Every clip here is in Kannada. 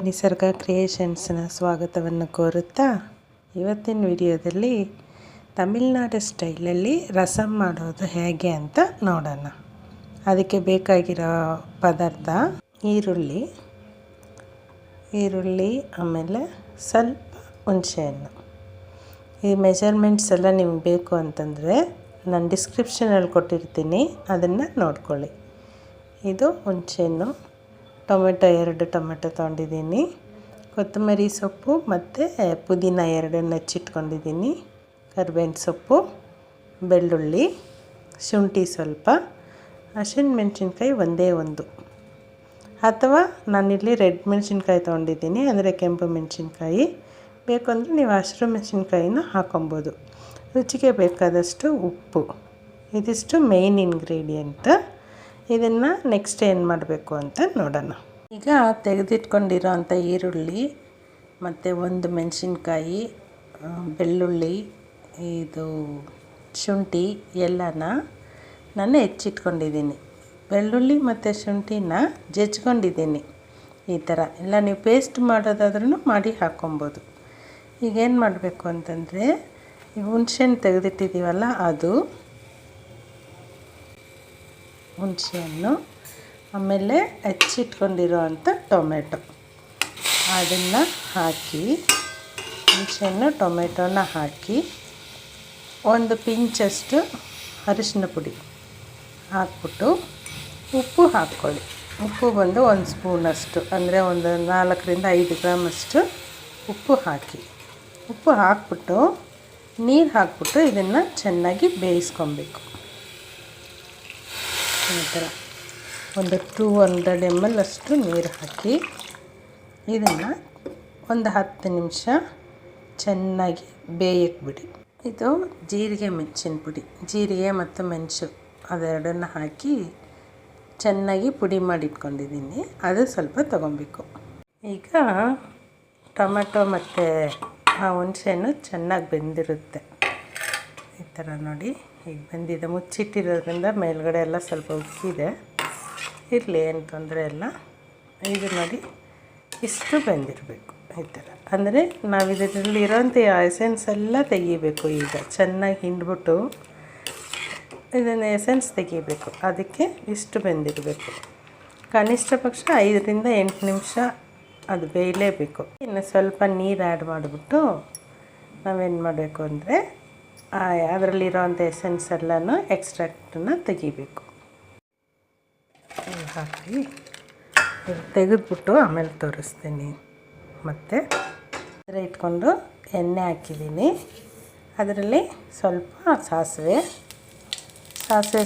ನಿಸರ್ಗ ಕ್ರಿಯೇಷನ್ಸ್ನ ಸ್ವಾಗತವನ್ನು ಕೋರುತ್ತಾ ಇವತ್ತಿನ ವಿಡಿಯೋದಲ್ಲಿ ತಮಿಳ್ನಾಡು ಸ್ಟೈಲಲ್ಲಿ ರಸಮ್ ಮಾಡೋದು ಹೇಗೆ ಅಂತ ನೋಡೋಣ. ಅದಕ್ಕೆ ಬೇಕಾಗಿರೋ ಪದಾರ್ಥ ಈರುಳ್ಳಿ ಆಮೇಲೆ ಸ್ವಲ್ಪ ಹುಣಸೆಹಣ್ಣು. ಈ ಮೆಜರ್ಮೆಂಟ್ಸ್ ಎಲ್ಲ ನಿಮ್ಗೆ ಬೇಕು ಅಂತಂದರೆ ನಾನು ಡಿಸ್ಕ್ರಿಪ್ಷನಲ್ಲಿ ಕೊಟ್ಟಿರ್ತೀನಿ, ಅದನ್ನು ನೋಡ್ಕೊಳ್ಳಿ. ಇದು ಹುಣಸೆಹಣ್ಣು, ಟೊಮೆಟೊ 2 ಟೊಮೆಟೊ ತೊಗೊಂಡಿದ್ದೀನಿ, ಕೊತ್ತಂಬರಿ ಸೊಪ್ಪು ಮತ್ತು ಪುದೀನ 2 ಹೆಚ್ಚಿಟ್ಕೊಂಡಿದ್ದೀನಿ, ಕರಿಬೇವಿನ ಸೊಪ್ಪು, ಬೆಳ್ಳುಳ್ಳಿ, ಶುಂಠಿ ಸ್ವಲ್ಪ, ಹಸಿಮೆಣಸಿನ್ಕಾಯಿ ಒಂದೇ ಒಂದು, ಅಥವಾ ನಾನಿಲ್ಲಿ ರೆಡ್ ಮೆಣಸಿನ್ಕಾಯಿ ತೊಗೊಂಡಿದ್ದೀನಿ, ಅಂದರೆ ಕೆಂಪು ಮೆಣಸಿನ್ಕಾಯಿ. ಬೇಕು ಅಂದರೆ ನೀವು ಹಸಿರು ಮೆಣಸಿನ್ಕಾಯಿನ ಹಾಕೊಬೋದು. ರುಚಿಗೆ ಬೇಕಾದಷ್ಟು ಉಪ್ಪು. ಇದಿಷ್ಟು ಮೇಯ್ನ್ ಇಂಗ್ರೀಡಿಯೆಂಟ್. ಇದನ್ನು ನೆಕ್ಸ್ಟ್ ಏನು ಮಾಡಬೇಕು ಅಂತ ನೋಡೋಣ. ಈಗ ತೆಗೆದಿಟ್ಕೊಂಡಿರೋ ಅಂಥ ಈರುಳ್ಳಿ ಮತ್ತು ಒಂದು ಮೆಣಸಿನ್ಕಾಯಿ, ಬೆಳ್ಳುಳ್ಳಿ, ಇದು ಶುಂಠಿ ಎಲ್ಲನ ನಾನು ಹೆಚ್ಚಿಟ್ಕೊಂಡಿದ್ದೀನಿ. ಬೆಳ್ಳುಳ್ಳಿ ಮತ್ತು ಶುಂಠಿನ ಜಜ್ಕೊಂಡಿದ್ದೀನಿ. ಈ ಥರ ಎಲ್ಲ ನೀವು ಪೇಸ್ಟ್ ಮಾಡೋದಾದ್ರೂ ಮಾಡಿ ಹಾಕ್ಕೊಬೋದು. ಈಗೇನು ಮಾಡಬೇಕು ಅಂತಂದರೆ, ಈ ಹುಣಸೆಹಣ್ಣು ತೆಗೆದಿಟ್ಟಿದ್ದೀವಲ್ಲ, ಅದು ಹುಣಸೆಹಣ್ಣು, ಆಮೇಲೆ ಹೆಚ್ಚಿಟ್ಕೊಂಡಿರೋ ಅಂಥ ಟೊಮೆಟೊ ಅದನ್ನು ಹಾಕಿ, ಹುಣಸೆಹಣ್ಣು ಟೊಮೆಟೊನ ಹಾಕಿ, ಒಂದು ಪಿಂಚಷ್ಟು ಅರಿಶಿನ ಪುಡಿ ಹಾಕ್ಬಿಟ್ಟು ಉಪ್ಪು ಹಾಕ್ಕೊಳ್ಳಿ. ಉಪ್ಪು ಬಂದು 1 ಸ್ಪೂನಷ್ಟು, ಅಂದರೆ ಒಂದು 4ರಿಂದ 5 ಗ್ರಾಮಷ್ಟು ಉಪ್ಪು ಹಾಕಿ. ಉಪ್ಪು ಹಾಕ್ಬಿಟ್ಟು ನೀರು ಹಾಕ್ಬಿಟ್ಟು ಇದನ್ನು ಚೆನ್ನಾಗಿ ಬೇಯಿಸ್ಕೊಬೇಕು. ಈ ಥರ ಒಂದು 200 ml ಅಷ್ಟು ನೀರು ಹಾಕಿ ಇದನ್ನು ಒಂದು 10 ನಿಮಿಷ ಚೆನ್ನಾಗಿ ಬೇಯಕ್ಕೆ ಬಿಡಿ. ಇದು ಜೀರಿಗೆ ಮೆಣಸಿನ ಪುಡಿ, ಜೀರಿಗೆ ಮತ್ತು ಮೆಣಸು ಅದೆರಡನ್ನು ಹಾಕಿ ಚೆನ್ನಾಗಿ ಪುಡಿ ಮಾಡಿಟ್ಕೊಂಡಿದ್ದೀನಿ. ಅದು ಸ್ವಲ್ಪ ತೊಗೊಬೇಕು. ಈಗ ಟೊಮೆಟೊ ಮತ್ತು ಆ ಹುಣಸೆಹಣ್ಣು ಚೆನ್ನಾಗಿ ಬೆಂದಿರುತ್ತೆ. ಈ ಥರ ನೋಡಿ, ಈಗ ಬೆಂದಿದೆ. ಮುಚ್ಚಿಟ್ಟಿರೋದ್ರಿಂದ ಮೇಲ್ಗಡೆ ಎಲ್ಲ ಸ್ವಲ್ಪ ಉಕ್ಕಿದೆ, ಇರಲಿ, ಏನು ತೊಂದರೆ ಇಲ್ಲ. ಇದು ನೋಡಿ, ಇಷ್ಟು ಬೆಂದಿರಬೇಕು. ಈ ಥರ ಅಂದರೆ ನಾವು ಇದರಲ್ಲಿ ಇರೋಂಥ ಎಸೆನ್ಸ್ ಎಲ್ಲ ತೆಗಿಬೇಕು. ಈಗ ಚೆನ್ನಾಗಿ ಹಿಂಡ್ಬಿಟ್ಟು ಇದನ್ನು ಎಸೆನ್ಸ್ ತೆಗಿಬೇಕು. ಅದಕ್ಕೆ ಇಷ್ಟು ಬೆಂದಿರಬೇಕು. ಕನಿಷ್ಠ ಪಕ್ಷ 5ರಿಂದ 8 ನಿಮಿಷ ಅದು ಬೇಯಲೇಬೇಕು. ಇನ್ನು ಸ್ವಲ್ಪ ನೀರು ಆ್ಯಡ್ ಮಾಡಿಬಿಟ್ಟು ನಾವೇನು ಮಾಡಬೇಕು ಅಂದರೆ, ಅದರಲ್ಲಿರೋಂಥ ಎಸೆನ್ಸ್ ಎಲ್ಲನೂ ಎಕ್ಸ್ಟ್ರಾಕ್ಟನ್ನು ತೆಗಿಬೇಕು. ಹಾಕಿ ತೆಗೆದ್ಬಿಟ್ಟು ಆಮೇಲೆ ತೋರಿಸ್ತೀನಿ. ಮತ್ತು ಅದರ ಇಟ್ಕೊಂಡು ಎಣ್ಣೆ ಹಾಕಿದ್ದೀನಿ. ಅದರಲ್ಲಿ ಸ್ವಲ್ಪ ಸಾಸಿವೆ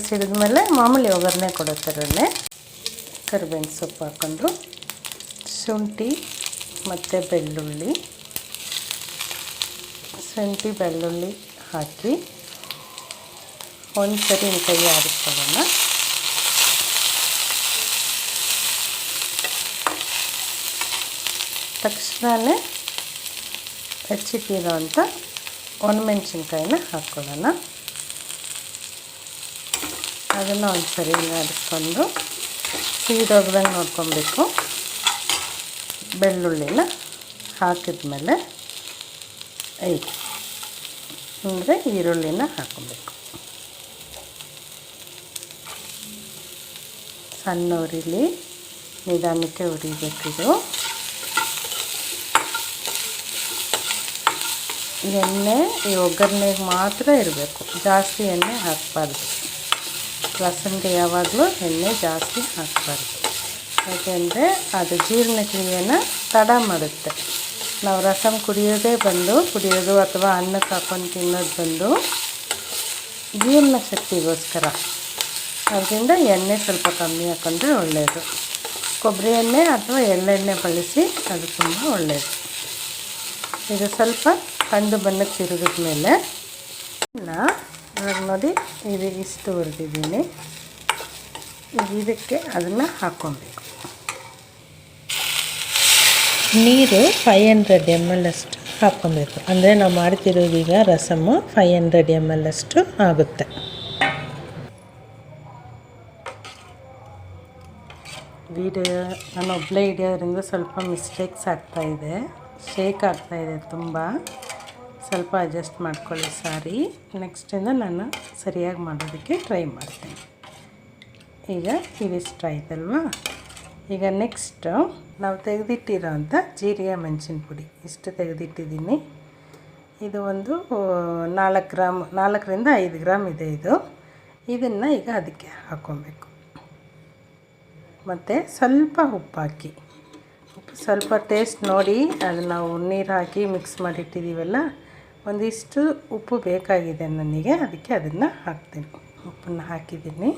ಸಿಡಿದ್ಮೇಲೆ ಮಾಮೂಲಿ ಒಗ್ಗರಣೆ ಕೊಡೋ ಥರನೇ ಕರಿಬೇವಿನ ಸೊಪ್ಪು ಹಾಕ್ಕೊಂಡು, ಶುಂಠಿ ಮತ್ತು ಬೆಳ್ಳುಳ್ಳಿ ಹಾಕಿ ಒಂದು ಸರಿ ಕೈ ಆಡಿಸ್ಕೊಳ್ಳೋಣ. ತಕ್ಷಣವೇ ಹೆಚ್ಚಿಟ್ಟಿರೋ ಅಂಥ ಒಣಮೆಣಸಿನ್ಕಾಯಿನ ಹಾಕ್ಕೊಳ್ಳೋಣ. ಅದನ್ನು ಒಂದು ಸರಿ ಆಡಿಸ್ಕೊಂಡು ಸೀದೋಗ್ದಂಗೆ ನೋಡ್ಕೊಬೇಕು. ಬೆಳ್ಳುಳ್ಳಿನ ಹಾಕಿದ್ಮೇಲೆ ಅಂದರೆ ಈರುಳ್ಳಿನ ಹಾಕ್ಕೊಬೇಕು. ಸಣ್ಣ ಉರಿಲಿ ನಿಧಾನಕ್ಕೆ ಉರಿಬೇಕಿದು. ಎಣ್ಣೆ ಈ ಒಗ್ಗರಣೆಗೆ ಮಾತ್ರ ಇರಬೇಕು, ಜಾಸ್ತಿ ಎಣ್ಣೆ ಹಾಕಬಾರ್ದು. ರಸಮ್ಗೆ ಯಾವಾಗಲೂ ಎಣ್ಣೆ ಜಾಸ್ತಿ ಹಾಕಬಾರ್ದು. ಯಾಕೆಂದರೆ ಅದು ಜೀರ್ಣಕ್ರಿಯೆನ ತಡ ಮಾಡುತ್ತೆ. ನಾವು ರಸಮ್ ಕುಡಿಯೋದು ಅಥವಾ ಅನ್ನಕ್ಕೆ ಹಾಕ್ಕೊಂಡು ತಿನ್ನೋದು ಬಂದು ಜೀರ್ಣ ಶಕ್ತಿಗೋಸ್ಕರ. ಅದರಿಂದ ಎಣ್ಣೆ ಸ್ವಲ್ಪ ಕಮ್ಮಿ ಹಾಕೊಂಡ್ರೆ ಒಳ್ಳೆಯದು. ಕೊಬ್ಬರಿ ಎಣ್ಣೆ ಅಥವಾ ಎಳ್ಳೆಣ್ಣೆ ಬಳಸಿ, ಅದು ತುಂಬ ಒಳ್ಳೆಯದು. ಇದು ಸ್ವಲ್ಪ ಕಂದು ಬಣ್ಣಕ್ಕೆ ತಿರುಗಿದ ಮೇಲೆ ನೋಡಿ, ಇದು ಇಷ್ಟು ಹುರಿದಿದ್ದೀನಿ. ಇದಕ್ಕೆ ಅದನ್ನು ಹಾಕ್ಕೊಬೇಕು. ನೀರು 500 ml ಅಷ್ಟು ಹಾಕ್ಕೊಬೇಕು. ಅಂದರೆ ನಾವು ಮಾಡ್ತಿರೋದೀಗ ರಸಮ್ಮು 500 ml ಅಷ್ಟು ಆಗುತ್ತೆ. ವೀಡಿಯೋ ನಾನು ಒಬ್ಬಳೇ ಹಿಡಿಯೋದ್ರಿಂದ ಸ್ವಲ್ಪ ಮಿಸ್ಟೇಕ್ಸ್ ಆಗ್ತಾಯಿದೆ, ಶೇಕ್ ಆಗ್ತಾಯಿದೆ ತುಂಬ. ಸ್ವಲ್ಪ ಅಡ್ಜಸ್ಟ್ ಮಾಡ್ಕೊಳ್ಳಿ ಸಾರಿ. ನೆಕ್ಸ್ಟಿಂದ ನಾನು ಸರಿಯಾಗಿ ಮಾಡೋದಕ್ಕೆ ಟ್ರೈ ಮಾಡ್ತೀನಿ. ಈಗ ಇವಿಷ್ಟ ಆಯ್ತಲ್ವಾ. ಈಗ ನೆಕ್ಸ್ಟು ನಾವು ತೆಗೆದಿಟ್ಟಿರೋ ಅಂಥ ಜೀರಿಗೆ ಮೆಣಸಿನ ಪುಡಿ ಇಷ್ಟು ತೆಗೆದಿಟ್ಟಿದ್ದೀನಿ. ಇದು ಒಂದು 4 ಗ್ರಾಮ್ 4ರಿಂದ 5 ಗ್ರಾಮ್ ಇದೆ ಇದು. ಇದನ್ನು ಈಗ ಅದಕ್ಕೆ ಹಾಕ್ಕೊಬೇಕು. ಮತ್ತು ಸ್ವಲ್ಪ ಉಪ್ಪು ಹಾಕಿ, ಉಪ್ಪು ಸ್ವಲ್ಪ ಟೇಸ್ಟ್ ನೋಡಿ. ಅದು ನಾವು ನೀರು ಹಾಕಿ ಮಿಕ್ಸ್ ಮಾಡಿಟ್ಟಿದ್ದೀವಲ್ಲ, ಒಂದಿಷ್ಟು ಉಪ್ಪು ಬೇಕಾಗಿದೆ ನನಗೆ, ಅದಕ್ಕೆ ಅದನ್ನು ಹಾಕ್ತೀನಿ. ಉಪ್ಪನ್ನು ಹಾಕಿದ್ದೀನಿ.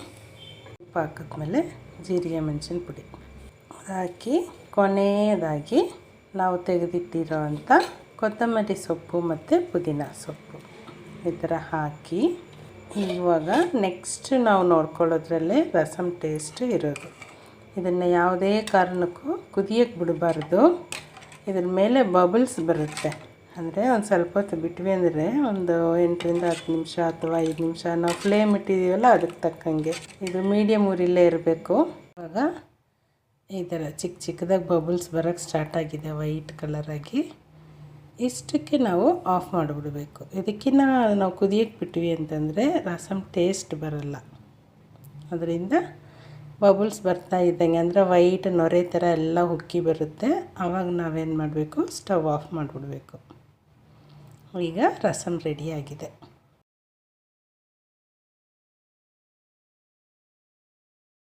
ಉಪ್ಪು ಹಾಕಿದ್ಮೇಲೆ ಜೀರಿಗೆ ಮೆಣಸಿನ ಪುಡಿ ಹಾಕಿ, ಕೊನೆಯದಾಗಿ ನಾವು ತೆಗೆದಿಟ್ಟಿರೋ ಅಂಥ ಕೊತ್ತಂಬರಿ ಸೊಪ್ಪು ಮತ್ತು ಪುದೀನ ಸೊಪ್ಪು ಈ ಥರ ಹಾಕಿ, ಇವಾಗ ನೆಕ್ಸ್ಟ್ ನಾವು ನೋಡ್ಕೊಳ್ಳೋದ್ರಲ್ಲೇ ರಸಮ್ ಟೇಸ್ಟ್ ಇರೋದು. ಇದನ್ನು ಯಾವುದೇ ಕಾರಣಕ್ಕೂ ಕುದಿಯೋಕ್ಕೆ ಬಿಡಬಾರ್ದು. ಇದ್ರ ಮೇಲೆ ಬಬಲ್ಸ್ ಬರುತ್ತೆ. ಅಂದರೆ ಒಂದು ಸ್ವಲ್ಪ ಹೊತ್ತು ಬಿಟ್ವಿ ಅಂದರೆ ಒಂದು 8ರಿಂದ 10 ನಿಮಿಷ ಅಥವಾ 5 ನಿಮಿಷ ನಾವು ಫ್ಲೇಮ್ ಇಟ್ಟಿದ್ದೀವಲ್ಲ ಅದಕ್ಕೆ ತಕ್ಕಂಗೆ. ಇದು ಮೀಡಿಯಮ್ ಉರಿಲೇ ಇರಬೇಕು. ಇವಾಗ ಈ ಥರ ಚಿಕ್ಕ ಚಿಕ್ಕದಾಗಿ ಬಬಲ್ಸ್ ಬರೋಕ್ಕೆ ಸ್ಟಾರ್ಟ್ ಆಗಿದೆ ವೈಟ್ ಕಲರಾಗಿ. ಇಷ್ಟಕ್ಕೆ ನಾವು ಆಫ್ ಮಾಡಿಬಿಡಬೇಕು. ಇದಕ್ಕಿಂತ ನಾವು ಕುದಿಯೋಕ್ಕೆ ಬಿಟ್ವಿ ಅಂತಂದರೆ ರಸಮ್ ಟೇಸ್ಟ್ ಬರಲ್ಲ. ಅದರಿಂದ ಬಬಲ್ಸ್ ಬರ್ತಾ ಇದ್ದಂಗೆ, ಅಂದರೆ ವೈಟ್ ನೊರೆ ಥರ ಎಲ್ಲ ಉಕ್ಕಿ ಬರುತ್ತೆ. ಆವಾಗ ನಾವೇನು ಮಾಡಬೇಕು, ಸ್ಟವ್ ಆಫ್ ಮಾಡಿಬಿಡ್ಬೇಕು. ಈಗ ರಸಮ್ ರೆಡಿಯಾಗಿದೆ.